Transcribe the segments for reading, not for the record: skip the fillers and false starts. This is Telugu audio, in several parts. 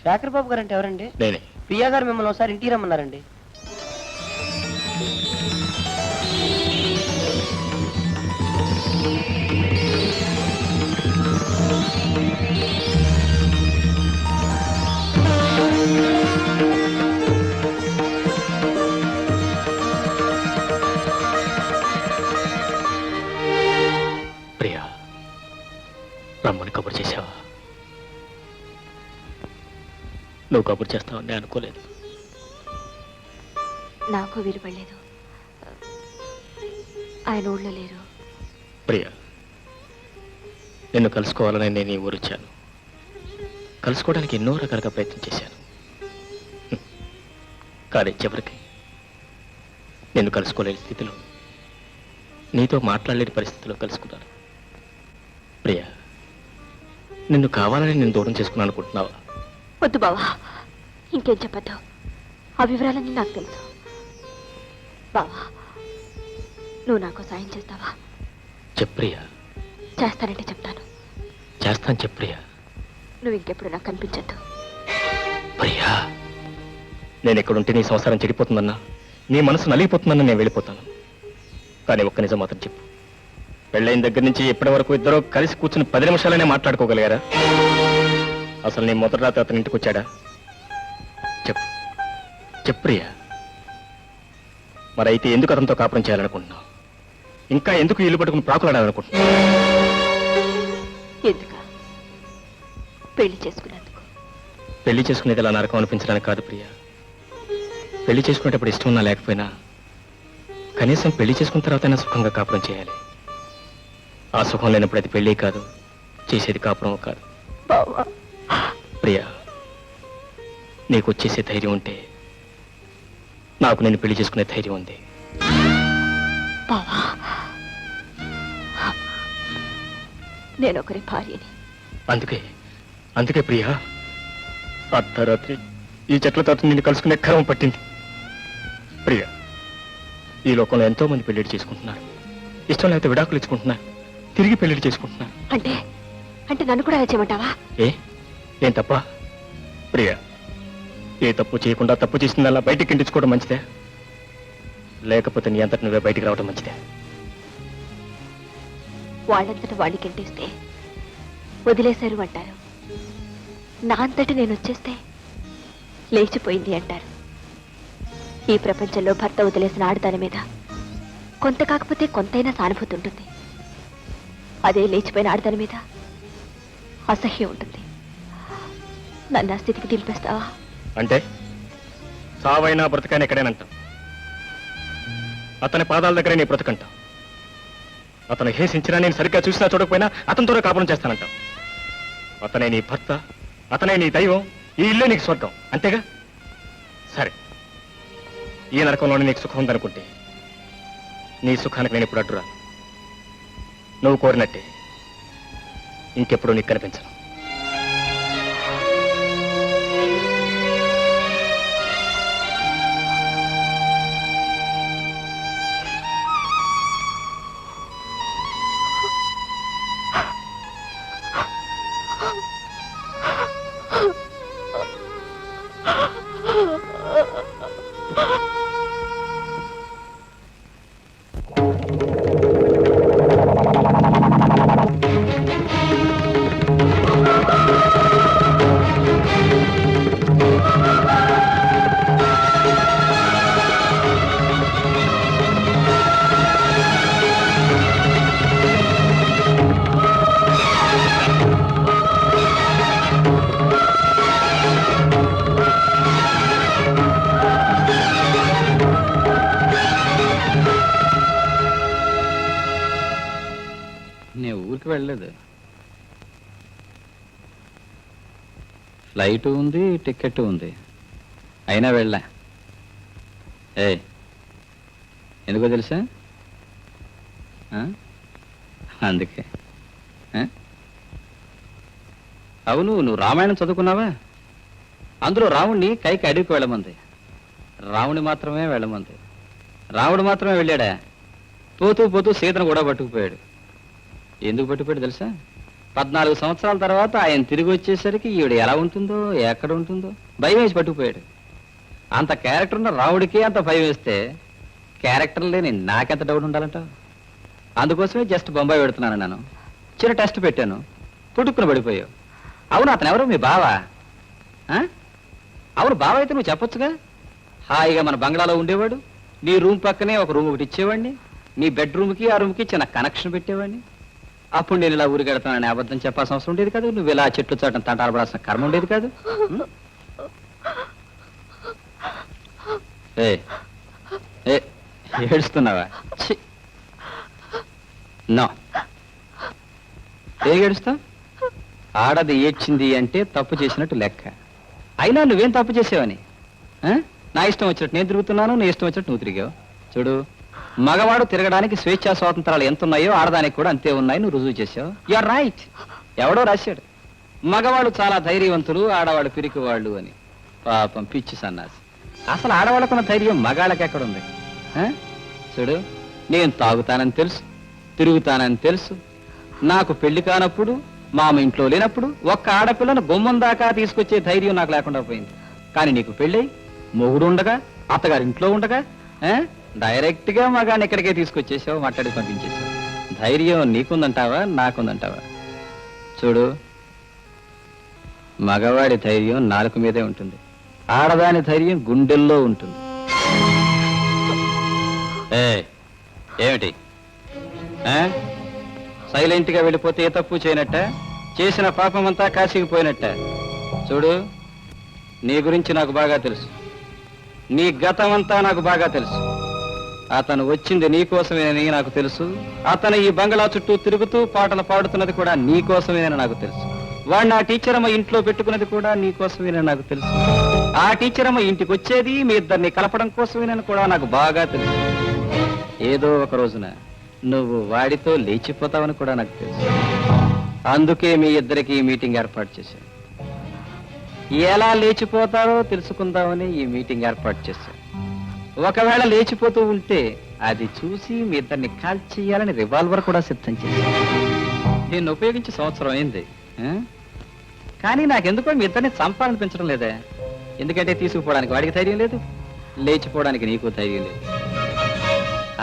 శేఖర్ బాబు గారు అంటే ఎవరండి? నేనే. ప్రియా గారు మిమ్మల్ని ఒకసారి ఇంటికి రమ్మన్నారండి. ప్రియా, రమ్మని కబురు చేశావా? నువ్వు కబురు చేస్తావని అనుకోలేదు. నాకు వీలుపడలేదు. ఆయన ఊళ్ళో లేరు. ప్రియా, నిన్ను కలుసుకోవాలని నేను ఈ ఊరు వచ్చాను. కలుసుకోవడానికి ఎన్నో రకాలుగా ప్రయత్నం చేశాను. కానీ చివరికి నిన్ను కలుసుకోలేని స్థితిలో, నీతో మాట్లాడలేని పరిస్థితిలో కలుసుకున్నాను. ప్రియా, నిన్ను కావాలని నేను దూరం చేసుకున్నాను అనుకుంటున్నావా? వద్దు బావా, ఇంకేం చెప్పద్దు. ఆ వివరాలన్నీ నాకు తెలుసు. బావా, నువ్వు నాకు సాయం చేస్తావా? చెప్ప్రియా. చేస్తానంటే చెప్తాను. చేస్తాను చెప్ప్రియా. నువ్వు ఇంకెప్పుడు నాకు కనిపించద్దు. ప్రియా, నేను ఎక్కడుంటే నీ సంసారం చెడిపోతుందన్నా, నీ మనసు నలిగిపోతుందన్నా నేను వెళ్ళిపోతాను. కానీ ఒక్క నిజం మాత్రం చెప్పు, పెళ్ళైన దగ్గర నుంచి ఇప్పటి వరకు ఇద్దరు కలిసి కూర్చుని 10 నిమిషాలనే మాట్లాడుకోగలిగారా? అసలు నీ మొదటి రాత్రి అతని ఇంటికి వచ్చాడా? చెప్పు చెప్ప్రియా. మరైతే ఎందుకు అతనితో కాపురం చేయాలనుకుంటున్నావు? ఇంకా ఎందుకు ఇల్లు పట్టుకుని ప్రాకులాడాలనుకుంటున్నావు? ఎందుక? పెళ్లి చేసుకున్నందుకు. పెళ్లి చేసుకునేది ఇలా నరకం అనిపించడానికి కాదు ప్రియా. పెళ్లి చేసుకునేటప్పుడు ఇష్టం ఉన్నా లేకపోయినా కనీసం పెళ్లి చేసుకున్న తర్వాతైనా సుఖంగా కాపురం చేయాలి. ఆ సుఖం లేనప్పుడు అది పెళ్లి కాదు, చేసేది కాపురం కాదు. ప్రియా, నీకు వచ్చేసే ధైర్యం ఉంటే నాకు నేను పెళ్లి చేసుకునే ధైర్యం ఉంది. నేను ఒకరి భార్యని. అందుకే ప్రియా, అర్ధరాత్రి ఈ చెట్ల తోట నిన్ను కలుసుకునే క్రమం పట్టింది. ప్రియా, ఈ లోకంలో ఎంతో మంది పెళ్లిళ్ళు చేసుకుంటున్నారు. ఇష్టం లేకపోతే విడాకులు ఇచ్చుకుంటున్నారు, తిరిగి పెళ్లిళ్ళు చేసుకుంటున్నారు. అంటే అంటే నన్ను కూడా చేయమంటావా? ఏం తప్ప? ప్రియా, ఏ తప్పు చేయకుండా తప్పు చేసిందల్లా బయటికి ఇంటించుకోవడం మంచిదే, లేకపోతే నీ అంతటి నువ్వే బయటికి రావడం మంచిదే. వాళ్ళంతటి వాళ్ళకి ఇంటిస్తే వదిలేశారు అంటారు. నా అంతటి నేను వచ్చేస్తే లేచిపోయింది అంటారు. ఈ ప్రపంచంలో భర్త వదిలేసిన ఆడదాని మీద కొంత కాకపోతే కొంతైనా సానుభూతి ఉంటుంది. అదే లేచిపోయిన ఆడదాని మీద అసహ్యం ఉంటుంది. నన్ను ఆ స్థితికి దింపేస్తావా? అంటే సావైనా బ్రతకైనా ఎక్కడేనంటాం. అతని పాదాల దగ్గరే నీ బ్రతకంటాం. అతను హేసించినా, నేను సరిగ్గా చూసినా చూడకపోయినా అతనితోనే కాపురం చేస్తానంటాం. అతనే నీ భర్త, అతనే నీ దైవం, ఈ ఇల్లే నీకు స్వర్గం, అంతేగా? సరే, ఈ నరకంలోనే నీకు సుఖం ఉందనుకుంటే నీ సుఖానికి నేను ఇప్పుడు అడ్డురా. నువ్వు కోరినట్టే ఇంకెప్పుడు నీకు కనిపించను. వెళ్ళలేదు. ఫ్లైట్ ఉంది, టికెట్ ఉంది, అయినా వెళ్ళా. ఎందుకో తెలుసా? అందుకే. అవును, నువ్వు రామాయణం చదువుకున్నావా? అందులో రావుణ్ణి కైకి అడవికి వెళ్ళమంది, రావుణ్ణి మాత్రమే వెళ్ళమంది. రావుడు మాత్రమే వెళ్ళాడా? పోతూ పోతూ సీతను కూడా పట్టుకుపోయాడు. ఎందుకు పట్టుకుపోయాడు తెలుసా? 14 సంవత్సరాల తర్వాత ఆయన తిరిగి వచ్చేసరికి ఈవిడ ఎలా ఉంటుందో ఎక్కడ ఉంటుందో భయం వేసి పట్టుకుపోయాడు. అంత క్యారెక్టర్ ఉన్న రావుడికి అంత భయం వేస్తే క్యారెక్టర్ లేని నాకెంత డౌట్ ఉండాలంటావు? అందుకోసమే జస్ట్ బొంబాయి పెడుతున్నాను. నేను చిన్న టెస్ట్ పెట్టాను, పుట్టుకుని పడిపోయావు. అవును, అతను ఎవరు? మీ బావా? అవును, బావ అయితే నువ్వు చెప్పొచ్చుగా. హాయిగా మన బంగ్లాలో ఉండేవాడు, నీ రూమ్ పక్కనే ఒక రూమ్ ఒకటి ఇచ్చేవాడిని, నీ బెడ్రూమ్కి ఆ రూమ్కి చిన్న కనెక్షన్ పెట్టేవాడిని. అప్పుడు నేను ఇలా ఊరికి వెళ్తానని అబద్ధం చెప్పాల్సిన అవసరం ఉండేది కాదు. నువ్వు ఇలా చెట్లు చాటం తంటాడబడాల్సిన కర్మ ఉండేది కాదు. ఏ ఏ ఏడుస్తున్నావా? నో, ఏ ఏడుస్తావు? ఆడది ఏడ్చింది అంటే తప్పు చేసినట్టు లెక్క. అయినా నువ్వేం తప్పు చేసావని? నా ఇష్టం వచ్చినట్టు నేను తిరుగుతున్నాను, నీ ఇష్టం వచ్చినట్టు నువ్వు తిరిగావు. చూడు, మగవాడు తిరగడానికి స్వేచ్ఛా స్వాతంత్రాలు ఎంత ఉన్నాయో ఆడదానికి కూడా అంతే ఉన్నాయి. నువ్వు రుజువు చేసావు. You are right. ఎవడో రాశాడు మగవాళ్ళు చాలా ధైర్యవంతులు, ఆడవాళ్ళు పిరికి వాళ్ళు అని. పాపం పిచ్చి సన్నాసి. అసలు ఆడవాళ్ళకున్న ధైర్యం మగాళ్ళకి ఎక్కడుంది? చూడు, నేను తాగుతానని తెలుసు, తిరుగుతానని తెలుసు. నాకు పెళ్లి కానప్పుడు, మామ ఇంట్లో లేనప్పుడు ఒక్క ఆడపిల్లను గుమ్మం దాకా తీసుకొచ్చే ధైర్యం నాకు లేకుండా పోయింది. కానీ నీకు పెళ్ళై మొగుడు ఉండగా, అత్తగారి ఇంట్లో ఉండగా డైరెక్ట్ గా మగాన్ని ఇక్కడికే తీసుకొచ్చేసావు, మాట్లాడి పంపించేసావు. ధైర్యం నీకుందంటావా, నాకుందంటావా? చూడు, మగవాడి ధైర్యం నాలుక మీదే ఉంటుంది, ఆడదాని ధైర్యం గుండెల్లో ఉంటుంది. ఏమిటి సైలెంట్ గా వెళ్ళిపోతే ఏ తప్పు చేయనట్ట? చేసిన పాపమంతా కాశీకి పోయినట్ట? చూడు, నీ గురించి నాకు బాగా తెలుసు, నీ గతం అంతా నాకు బాగా తెలుసు. అతను వచ్చింది నీకోసమేనని నాకు తెలుసు. అతను ఈ బంగ్లా చుట్టూ తిరుగుతూ పాటలు పాడుతున్నది కూడా నీకోసమేనని నాకు తెలుసు. వాడిని ఆ టీచర్ అమ్మ ఇంట్లో పెట్టుకున్నది కూడా నీకోసమేనని నాకు తెలుసు. ఆ టీచర్ అమ్మ ఇంటికి వచ్చేది మీ ఇద్దరిని కలపడం కోసమేనని కూడా నాకు బాగా తెలుసు. ఏదో ఒక రోజున నువ్వు వాడితో లేచిపోతావని కూడా నాకు తెలుసు. అందుకే మీ ఇద్దరికి ఈ మీటింగ్ ఏర్పాటు చేశాను. ఎలా లేచిపోతారో తెలుసుకుందామని ఈ మీటింగ్ ఏర్పాటు చేశాను. ఒకవేళ లేచిపోతూ ఉంటే అది చూసి మీ ఇద్దరిని కాల్ చేయాలని రివాల్వర్ కూడా సిద్ధం చేశాను. నేను ఉపయోగించి సంవత్సరం అయింది, కానీ నాకెందుకో మీ ఇద్దరిని చంపాలనిపించడం లేదే. ఎందుకంటే తీసుకుపోవడానికి వాడికి ధైర్యం లేదు, లేచిపోవడానికి నీకు ధైర్యం లేదు.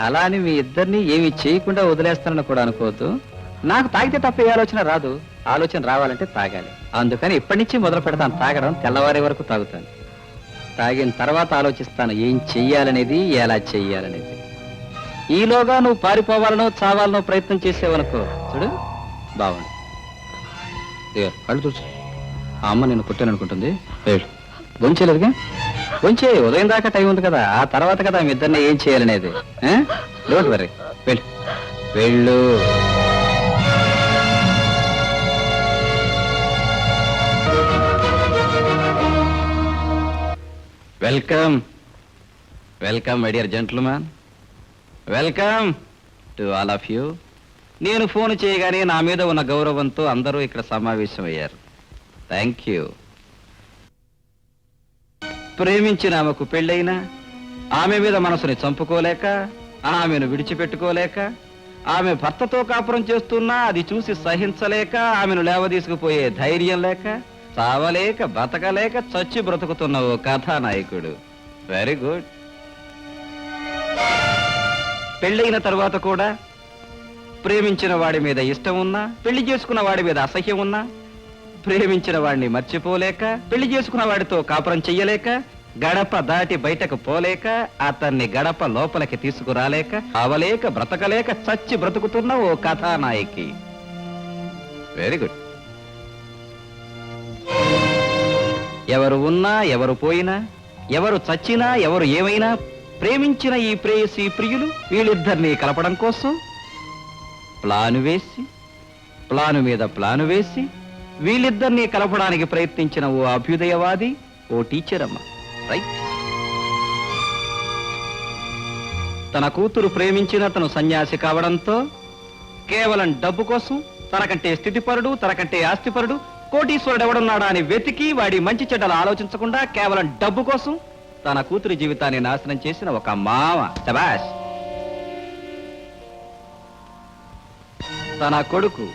అలా అని మీ ఇద్దరిని ఏమి చేయకుండా వదిలేస్తానని కూడా అనుకోవద్దు. నాకు తాగితే తప్ప ఏ ఆలోచన రాదు. ఆలోచన రావాలంటే తాగాలి. అందుకని ఇప్పటి నుంచి మొదలు పెడతాను తాగడం. తెల్లవారే వరకు తాగుతాను. తాగిన తర్వాత ఆలోచిస్తాను ఏం చెయ్యాలనేది, ఎలా చెయ్యాలనేది. ఈలోగా నువ్వు పారిపోవాలనో చావాలనో ప్రయత్నం చేసేవనుకో, చూడు బాగుంది. కళ్ళు చూసు, ఆ అమ్మ నేను కొట్టాననుకుంటుంది. గొంచేలేదుగా, గొంచే. ఉదయం దాకా టైం ఉంది కదా, ఆ తర్వాత కదా మీ ఇద్దరిని ఏం చేయాలనేది. డోంట్ వరీ, వెళ్ళు వెళ్ళు. Welcome welcome my dear gentlemen, welcome to all of you. నేను ఫోన్ చేయగానే నా మీద ఉన్న గౌరవంతో అందరూ ఇక్కడ సమావేశమయ్యారు. Thank you. ప్రేమించిన ఆమెకు పెళ్ళైనా, ఆమె మీద మనసుని చంపుకోలేక, ఆమెను విడిచిపెట్టుకోలేక, ఆమె భర్తతో కాపురం చేస్తున్నా అది చూసి సహించలేక, ఆమెను లేవదీసుకుపోయే ధైర్యం లేక, చావలేక బతకలేక చచ్చి బ్రతుకుతున్న ఓ కథానాయకుడు. Very good. పెళ్ళైన తర్వాత కూడా ప్రేమించిన వాడి మీద ఇష్టం ఉన్నా, పెళ్లి చేసుకున్న వాడి మీద అసహ్యం ఉన్నా, ప్రేమించిన వాడిని మర్చిపోలేక, పెళ్లి చేసుకున్న వాడితో కాపురం చెయ్యలేక, గడప దాటి బయటకు పోలేక, అతన్ని గడప లోపలికి తీసుకురాలేక, అవలేక బ్రతకలేక చచ్చి బ్రతుకుతున్న ఓ కథానాయకి. Very good. ఎవరు ఉన్నా, ఎవరు పోయినా, ఎవరు చచ్చినా, ఎవరు ఏమైనా, ప్రేమించిన ఈ ప్రేయసి ప్రియులు వీళ్ళిద్దరినీ కలపడం కోసం ప్లాను వేసి, ప్లాను మీద ప్లాను వేసి, వీళ్ళిద్దరినీ కలపడానికి ప్రయత్నించిన ఓ అభ్యుదయవాది, ఓ టీచర్ అమ్మ. రైట్. తన కూతురు ప్రేమించిన తను సన్యాసి కావడంతో కేవలం డబ్బు కోసం తనకంటే స్థితిపరుడు, తనకంటే ఆస్తిపరుడు, కోటీశ్వరుడు ఎవడున్నాడా అని వెతికి వాడి మంచి చెడ్డలు ఆలోచించకుండా కేవలం డబ్బు కోసం తన కూతురి జీవితాన్ని నాశనం చేసిన ఒక మామ. శభాష్. తన కొడుకు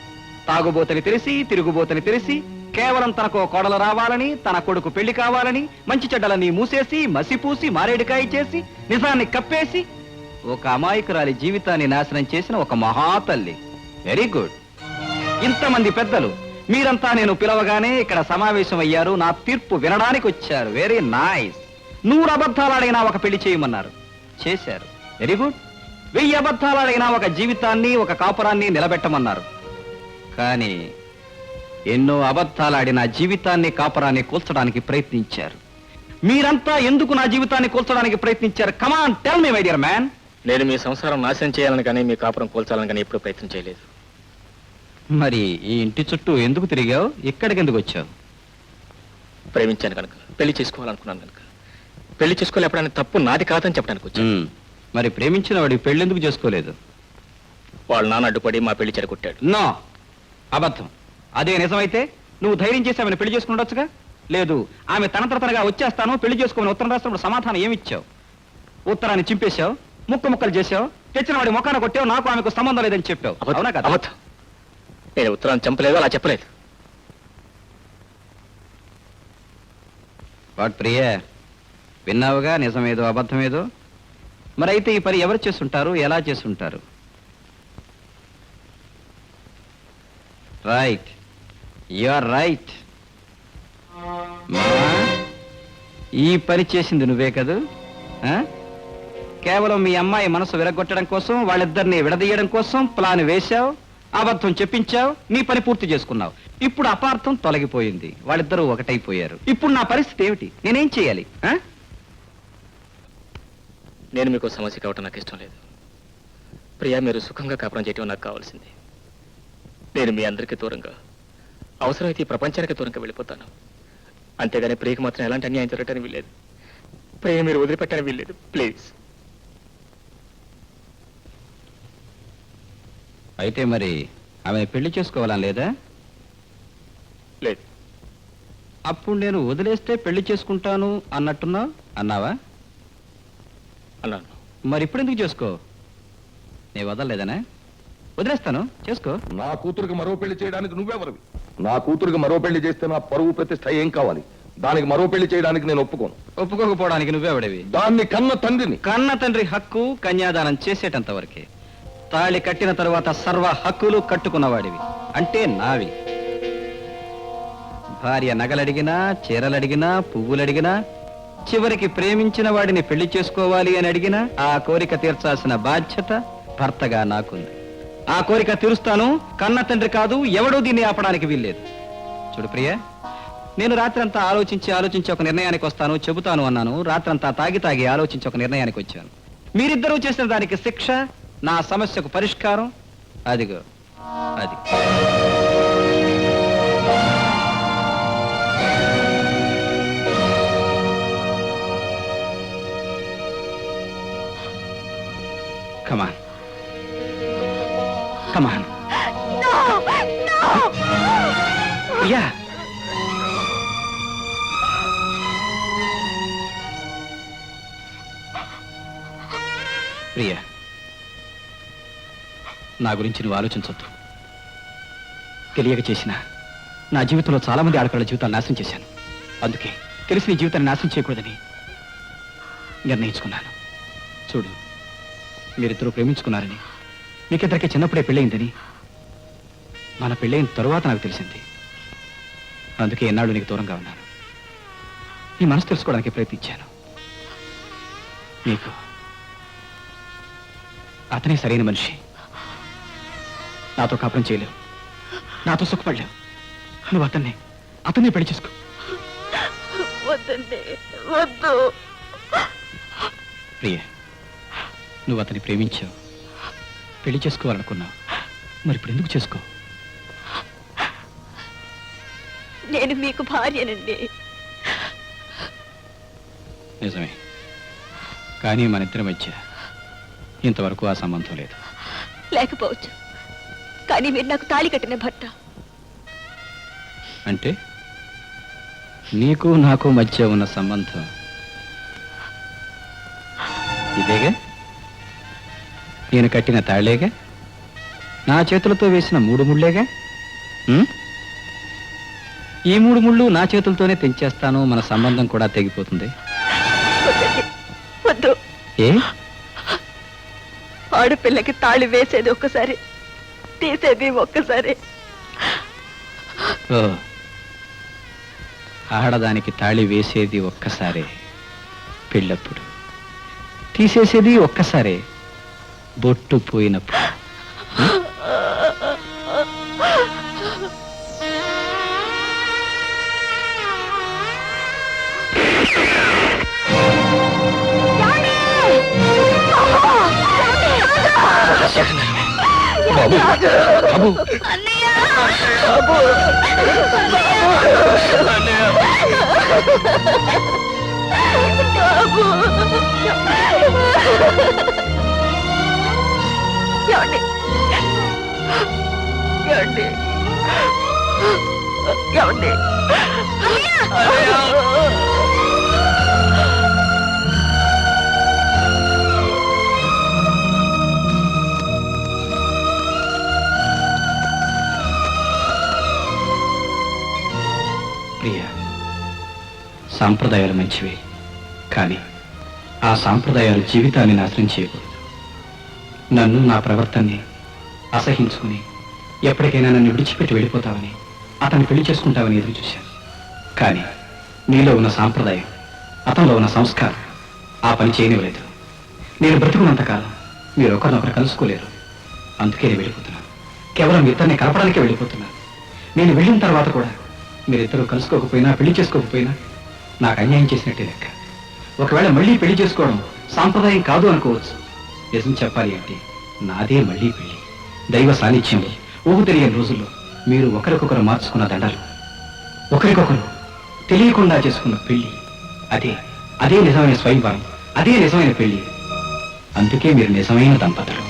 తాగుబోతని తెలిసి తిరుగుబోతని తెలిసి కేవలం తనకు ఓ కోడలు రావాలని, తన కొడుకు పెళ్లి కావాలని, మంచి చెడ్డలన్నీ మూసేసి మసిపూసి మారేడుకాయ చేసి నిజాన్ని కప్పేసి ఒక అమాయకురాలి జీవితాన్ని నాశనం చేసిన ఒక మహాతల్లి. Very good. ఇంతమంది పెద్దలు మీరంతా నేను పిలవగానే ఇక్కడ సమావేశం అయ్యారు, నా తీర్పు వినడానికి వచ్చారు. Very nice. 100 అబద్ధాలాడైనా ఒక పెళ్లి చేయమన్నారు, చేశారు. Very good. 1000 అబద్ధాలాడైనా ఒక జీవితాన్ని, ఒక కాపురాన్ని నిలబెట్టమన్నారు. కానీ ఎన్నో అబద్ధాలాడిన జీవితాన్ని, కాపురాన్ని కూల్చడానికి ప్రయత్నించారు. మీరంతా ఎందుకు నా జీవితాన్ని కూల్చడానికి ప్రయత్నించారు? Come on tell me my dear man. నేను మీ సంసారం నాశనం చేయాలని కానీ మీ కాపురం కూల్చాలని కానీ ఎప్పుడూ ప్రయత్నం చేయలేదు. మరి ఈ ఇంటి చుట్టూ ఎందుకు తిరిగావు? ఇక్కడికి ఎందుకు వచ్చావు? ప్రేమించాను కనుక, పెళ్లి చేసుకోవాలనుకున్నాను కనుక. పెళ్లి చేసుకోలేపడానికి తప్పు నాది కాదని చెప్పడానికి వచ్చాను. మరి ప్రేమించిన వాడి పెళ్ళెందుకు చేసుకోలేదు? వాళ్ళ నాన్న అడ్డుపడి మా పెళ్లి చెడగొట్టాడు. నో, అబద్ధం. అదే నిజమైతే నువ్వు ధైర్యం చేసి ఆమెను పెళ్లి చేసుకుని ఉండొచ్చుగా. లేదు, ఆమె తనగా వచ్చేస్తాను పెళ్లి చేసుకోమని ఉత్తరం రాసినప్పుడు సమాధానం ఏమిచ్చావు? ఉత్తరాన్ని చింపేశావు, ముక్కలు చేశావు, తెచ్చిన వాడి ముఖాన కొట్టావు, నాకు ఆమెకు సంబంధం లేదని చెప్పావు. అవునా కదా? అబద్ధం. నేను ఉత్తరాన్ని చంపలేదు, అలా చెప్పలేదు. వాట్ ప్రియ, విన్నావుగా నిజమేదో అబద్ధమేదో. మరి అయితే ఈ పని ఎవరు చేస్తుంటారు, ఎలా చేస్తుంటారు? Right, you are right. ఈ పని చేసింది నువ్వే కదూ? కేవలం మీ అమ్మాయి మనసు విరగొట్టడం కోసం, వాళ్ళిద్దరిని విడదీయడం కోసం ప్లాన్ వేశావు, అబద్ధం చెప్పించావు, నీ పని పూర్తి చేసుకున్నావు. ఇప్పుడు అపార్థం తొలగిపోయింది, వాళ్ళిద్దరూ ఒకటైపోయారు. ఇప్పుడు నా పరిస్థితి ఏమిటి? నేనేం చేయాలి? నేను మీకు సమస్య కావటం నాకు ఇష్టం లేదు. ప్రియా, మీరు సుఖంగా కాపురం చేయటం నాకు కావాల్సింది. నేను మీ అందరికీ దూరంగా, అవసరమైతే ఈ ప్రపంచానికి దూరంగా వెళ్ళిపోతాను. అంతేగాని ప్రియకి మాత్రం ఎలాంటి అన్యాయం జరగటానికి వీల్లేదు. ప్రియ మీరు వదిలిపెట్టడానికి వీల్లేదు, ప్లీజ్. అయితే మరి ఆమె పెళ్లి చేసుకోవాలని లేదా? లేదు. అప్పుడు నేను వదిలేస్తే పెళ్లి చేసుకుంటాను అన్నట్టున్నావు, అన్నావా? అన్నాను. మరి ఇప్పుడు ఎందుకు చేసుకో? నేను వదలలేదనే? వదిలేస్తాను, చేసుకో. నా కూతురికి మరో పెళ్లి చేయడానికి నువ్వెవరివి? నా కూతురికి మరో పెళ్లి చేస్తే నా పరువు ప్రతిష్ట ఏం కావాలి? దానికి మరో పెళ్లి చేయడానికి నేను ఒప్పుకోను. ఒప్పుకోకపోవడానికి నువ్వెవడివి? దాన్ని కన్న తండ్రిని. కన్న తండ్రి హక్కు కన్యాదానం చేసేటంత వరకే. తాళి కట్టిన తరువాత సర్వ హక్కులు కట్టుకున్నవాడివి, అంటే నావి. భార్య నగలడిగినా, చీరలడిగినా, పువ్వులడిగినా, చివరికి ప్రేమించిన వాడిని పెళ్లి చేసుకోవాలి అని అడిగినా ఆ కోరిక తీర్చాల్సిన బాధ్యత భర్తగా నాకుంది. ఆ కోరిక తీరుస్తాను. కన్న తండ్రి కాదు, ఎవడూ దీన్ని ఆపడానికి వీల్లేదు. చూడు ప్రియ, నేను రాత్రంతా ఆలోచించి ఒక నిర్ణయానికి వస్తాను, చెబుతాను అన్నాను. రాత్రంతా తాగి ఆలోచించి ఒక నిర్ణయానికి వచ్చాను. మీరిద్దరూ చేసిన దానికి శిక్ష, నా సమస్యకు పరిష్కారం. అదిగో అది. కమాన్ కమాన్. ప్రియా, ప్రియా, నా గురించి నువ్వు ఆలోచించొద్దు. తెలియక చేసిన నా జీవితంలో చాలా మంది ఆడపిల్లల జీవితాలు నాశనం చేశాను. అందుకే తెలిసి నీ జీవితాన్ని నాశనం చేయకూడదని నిర్ణయించుకున్నాను. చూడు, మీరిద్దరూ ప్రేమించుకున్నారని, మీకిద్దరికీ చిన్నప్పుడే పెళ్ళయిందని మన పెళ్ళైన తరువాత నాకు తెలిసింది. అందుకే ఎన్నాళ్ళు నీకు దూరంగా ఉన్నాను. నీ మనసు తెలుసుకోవడానికి ప్రయత్నించాను. నీకు అతనే సరైన మనిషి. నాతో కాపురం చేయలేవు, నాతో సుఖపడలేవు. నువ్వు అతన్నే పెళ్లి చేసుకో. వద్దు. ప్రియ, నువ్వు అతన్ని ప్రేమించావు, పెళ్లి చేసుకోవాలనుకున్నావు. మరి ఇప్పుడు ఎందుకు చేసుకో? నేను మీకు భార్యనండి. నిజమే, కానీ మన ఇద్దరి మధ్య ఇంతవరకు ఆ సంబంధం లేదు. లేకపోవచ్చు, కానీ మీరు నాకు తాళి కట్టిన భర్త. అంటే నీకు నాకు మధ్య ఉన్న సంబంధం ఇదేగా? నేను కట్టిన తాళేగా, నా చేతులతో వేసిన 3 ముళ్ళేగా? ఉమ్? ఈ 3 ముళ్ళు నా చేతులతోనే తెంచేస్తాను, మన సంబంధం కూడా తెగిపోతుంది. వద్దండి, వద్దు. ఏ ఆడపిల్లకి తాళి వేసేది ఒక్కసారి, తీసేది ఒక్కసారి. ఓ, ఆడదానికి తాళి వేసేది ఒక్కసారే పెళ్ళప్పుడు, తీసేసేది ఒక్కసారే బొట్టు పోయినప్పుడు. బాబు బాబు ఏమండి? ఏమండి? ఏమండి? ప్రియా, సాంప్రదాయాలు మంచివే, కానీ ఆ సాంప్రదాయాలు జీవితాన్ని నాశనం చేయకూడదు. నన్ను, నా ప్రవర్తనని అసహించుకుని ఎప్పటికైనా నన్ను విడిచిపెట్టి వెళ్ళిపోతావని, అతన్ని పెళ్లి చేసుకుంటావని ఎదురు చూశాను. కానీ నీలో ఉన్న సాంప్రదాయం, అతనిలో ఉన్న సంస్కారం ఆ పని చేయనివ్వలేదు. నేను బ్రతుకున్నంతకాలం మీరు ఒకరినొకరు కలుసుకోలేరు. అందుకే నేను వెళ్ళిపోతున్నాను. కేవలం ఇద్దరిని కలపడానికే వెళ్ళిపోతున్నాను. నేను వెళ్ళిన తర్వాత కూడా మీరిద్దరూ కలుసుకోకపోయినా, పెళ్లి చేసుకోకపోయినా నాకు అన్యాయం చేసినట్టే లెక్క. ఒకవేళ మళ్ళీ పెళ్లి చేసుకోవడం సాంప్రదాయం కాదు అనుకోవచ్చు. నిజం చెప్పాలి అంటే నాదే మళ్ళీ పెళ్లి. దైవ సాన్నిధ్యంలో ఊహు తెలియని రోజుల్లో మీరు ఒకరికొకరు మార్చుకున్న దండలు, ఒకరికొకరు తెలియకుండా చేసుకున్న పెళ్లి, అదే నిజమైన స్వయంవరం, అదే నిజమైన పెళ్లి. అందుకే మీరు నిజమైన దంపతులు.